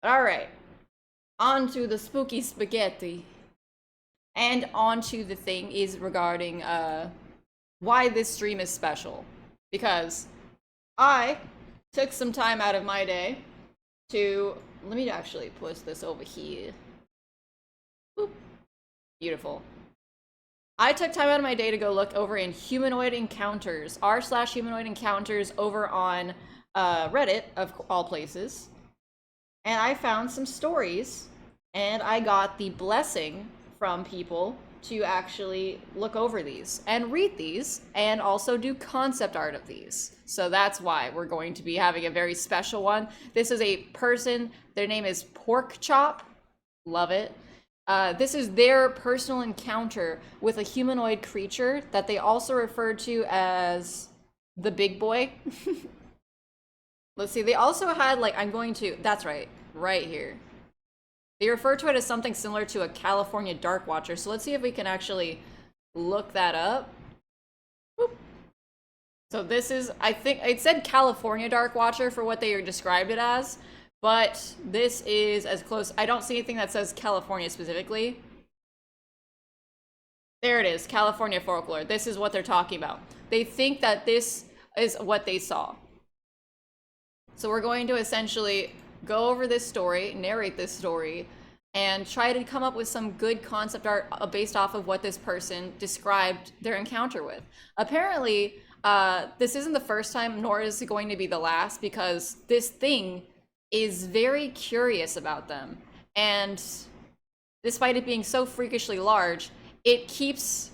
Alright, on to the spooky spaghetti. And on to the thing is regarding why this stream is special. Because I took some time out of my day to let me actually push this over here. Boop. Beautiful. I took time out of my day to go look over in Humanoid Encounters, r/Humanoid Encounters over on Reddit, of all places. And I found some stories, and I got the blessing from people to actually look over these and read these and also do concept art of these. So that's why we're going to be having a very special one. This is a person, their name is Pork Chop. Love it. This is their personal encounter with a humanoid creature that they also refer to as the big boy. Let's see, they also had like, that's right here. They refer to it as something similar to a California Dark Watcher. So let's see if we can actually look that up. Boop. So this is, I think, it said California Dark Watcher for what they described it as, but this is as close. I don't see anything that says California specifically. There it is, California folklore. This is what they're talking about. They think that this is what they saw. So we're going to essentially go over this story, narrate this story, and try to come up with some good concept art based off of what this person described their encounter with. Apparently, this isn't the first time, nor is it going to be the last, because this thing is very curious about them. And despite it being so freakishly large, it keeps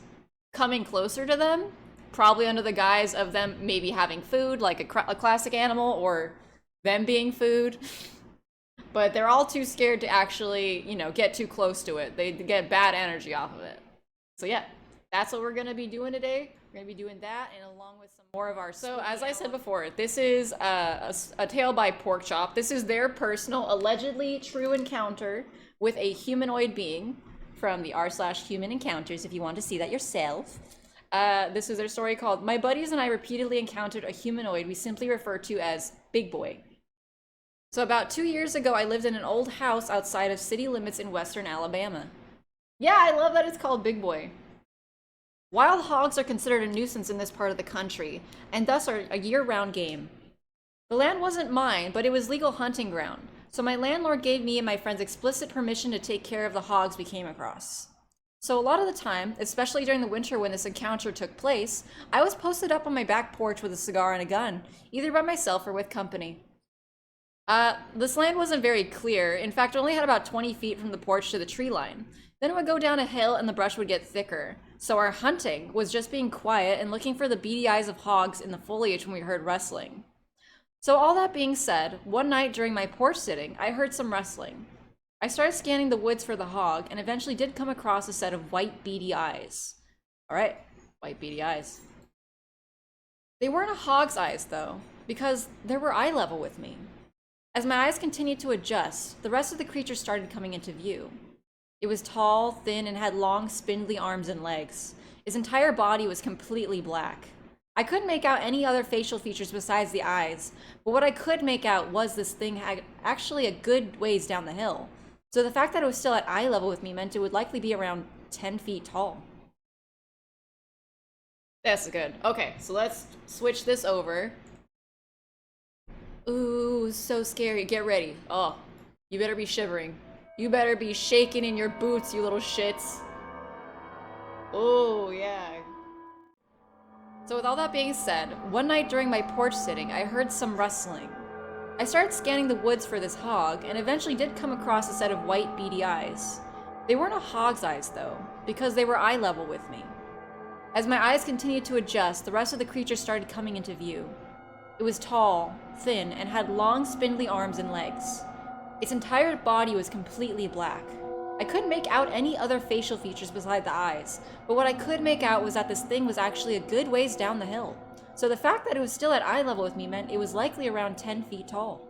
coming closer to them, probably under the guise of them maybe having food, like a classic animal, or them being food. But they're all too scared to actually, you know, get too close to it. They get bad energy off of it. So yeah, that's what we're gonna be doing today. We're gonna be doing that, and along with some more of our. So as I said before, this is a tale by Pork Chop. This is their personal, allegedly true encounter with a humanoid being from the r/Human Encounters. If you want to see that yourself. This is their story called "My Buddies and I Repeatedly Encountered a Humanoid We Simply Refer to as Big Boy." So about 2 years ago, I lived in an old house outside of city limits in western Alabama. Yeah, I love that it's called Big Boy. Wild hogs are considered a nuisance in this part of the country, and thus are a year-round game. The land wasn't mine, but it was legal hunting ground, so my landlord gave me and my friends explicit permission to take care of the hogs we came across. So a lot of the time, especially during the winter when this encounter took place, I was posted up on my back porch with a cigar and a gun, either by myself or with company. This land wasn't very clear. In fact, it only had about 20 feet from the porch to the tree line. Then it would go down a hill and the brush would get thicker. So our hunting was just being quiet and looking for the beady eyes of hogs in the foliage when we heard rustling. So all that being said, one night during my porch sitting, I heard some rustling. I started scanning the woods for the hog and eventually did come across a set of white beady eyes. All right, white beady eyes. They weren't a hog's eyes though, because they were eye level with me. As my eyes continued to adjust, the rest of the creature started coming into view. It was tall, thin, and had long, spindly arms and legs. Its entire body was completely black. I couldn't make out any other facial features besides the eyes, but what I could make out was this thing had actually a good ways down the hill. So the fact that it was still at eye level with me meant it would likely be around 10 feet tall. That's good. Okay, so let's switch this over. Ooh, so scary. Get ready. Oh, you better be shivering. You better be shaking in your boots, you little shits. Oh, yeah. So with all that being said, one night during my porch sitting, I heard some rustling. I started scanning the woods for this hog, and eventually did come across a set of white beady eyes. They weren't a hog's eyes, though, because they were eye level with me. As my eyes continued to adjust, the rest of the creature started coming into view. It was tall, thin, and had long, spindly arms and legs. Its entire body was completely black. I couldn't make out any other facial features beside the eyes, but what I could make out was that this thing was actually a good ways down the hill. So the fact that it was still at eye level with me meant it was likely around 10 feet tall.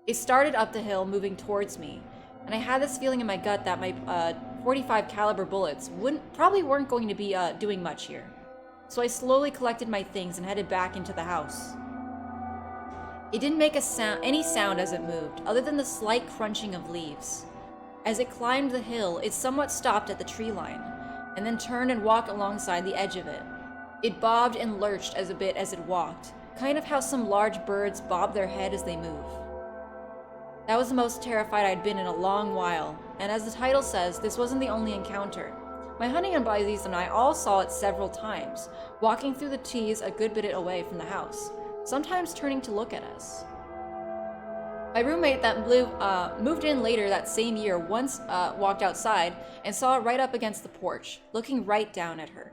It started up the hill, moving towards me, and I had this feeling in my gut that my .45 caliber bullets probably weren't going to be doing much here. So I slowly collected my things and headed back into the house. It didn't make any sound as it moved, other than the slight crunching of leaves. As it climbed the hill, it somewhat stopped at the tree line, and then turned and walked alongside the edge of it. It bobbed and lurched as a bit as it walked, kind of how some large birds bob their head as they move. That was the most terrified I'd been in a long while, and as the title says, this wasn't the only encounter. My hunting buddies and I all saw it several times, walking through the trees a good bit away from the house, sometimes turning to look at us. My roommate that moved in later that same year once walked outside and saw it right up against the porch, looking right down at her.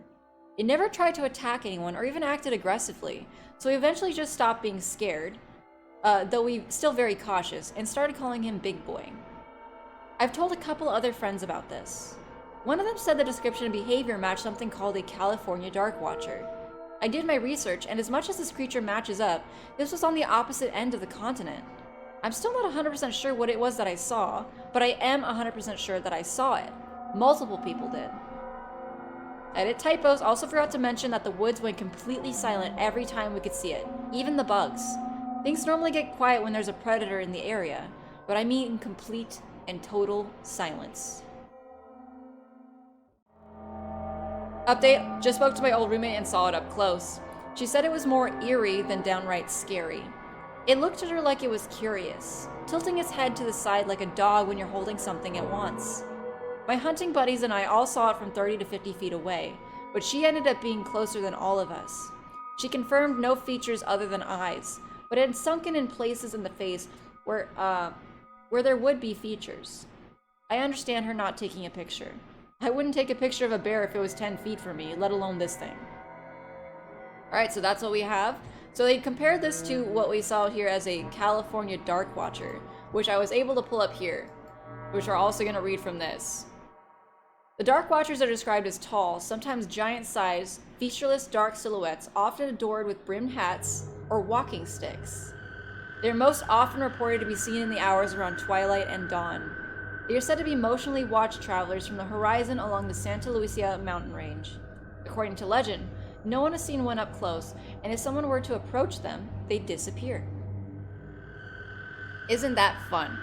It never tried to attack anyone or even acted aggressively, so we eventually just stopped being scared, though we still very cautious, and started calling him Big Boy. I've told a couple other friends about this. One of them said the description and behavior matched something called a California Dark Watcher. I did my research, and as much as this creature matches up, this was on the opposite end of the continent. I'm still not 100% sure what it was that I saw, but I am 100% sure that I saw it. Multiple people did. Edit typos. Also forgot to mention that the woods went completely silent every time we could see it, even the bugs. Things normally get quiet when there's a predator in the area, but I mean complete and total silence. Update, just spoke to my old roommate and saw it up close. She said it was more eerie than downright scary. It looked at her like it was curious, tilting its head to the side like a dog when you're holding something at once. My hunting buddies and I all saw it from 30 to 50 feet away, but she ended up being closer than all of us. She confirmed no features other than eyes, but it had sunken in places in the face where there would be features. I understand her not taking a picture. I wouldn't take a picture of a bear if it was 10 feet from me, let alone this thing. Alright, so that's what we have. So they compared this to what we saw here as a California Dark Watcher, which I was able to pull up here, which we're also going to read from this. The Dark Watchers are described as tall, sometimes giant-sized, featureless dark silhouettes, often adored with brimmed hats or walking sticks. They are most often reported to be seen in the hours around twilight and dawn. They are said to be emotionally watch travelers from the horizon along the Santa Lucia mountain range. According to legend, no one has seen one up close, and if someone were to approach them, they'd disappear. Isn't that fun?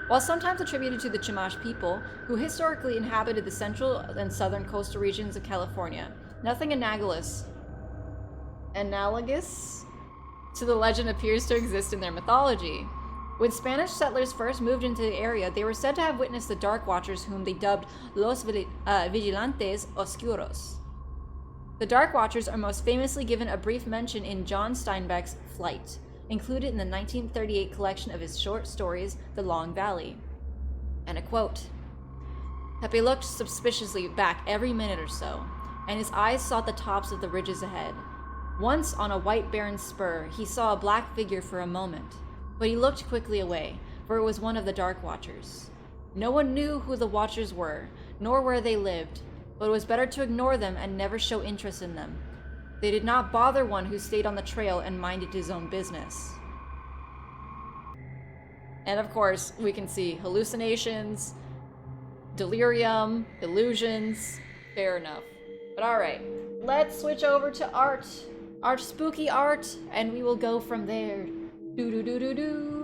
While sometimes attributed to the Chumash people, who historically inhabited the central and southern coastal regions of California, nothing analogous to the legend appears to exist in their mythology. When Spanish settlers first moved into the area, they were said to have witnessed the Dark Watchers, whom they dubbed Los Vigilantes Oscuros. The Dark Watchers are most famously given a brief mention in John Steinbeck's Flight, included in the 1938 collection of his short stories, The Long Valley. And a quote, Pepe looked suspiciously back every minute or so, and his eyes sought the tops of the ridges ahead. Once, on a white barren spur, he saw a black figure for a moment, but he looked quickly away, for it was one of the Dark Watchers. No one knew who the Watchers were, nor where they lived, but it was better to ignore them and never show interest in them. They did not bother one who stayed on the trail and minded his own business. And of course, we can see hallucinations, delirium, illusions. Fair enough. But alright, let's switch over to art. Spooky art, and we will go from there. Do do do do do.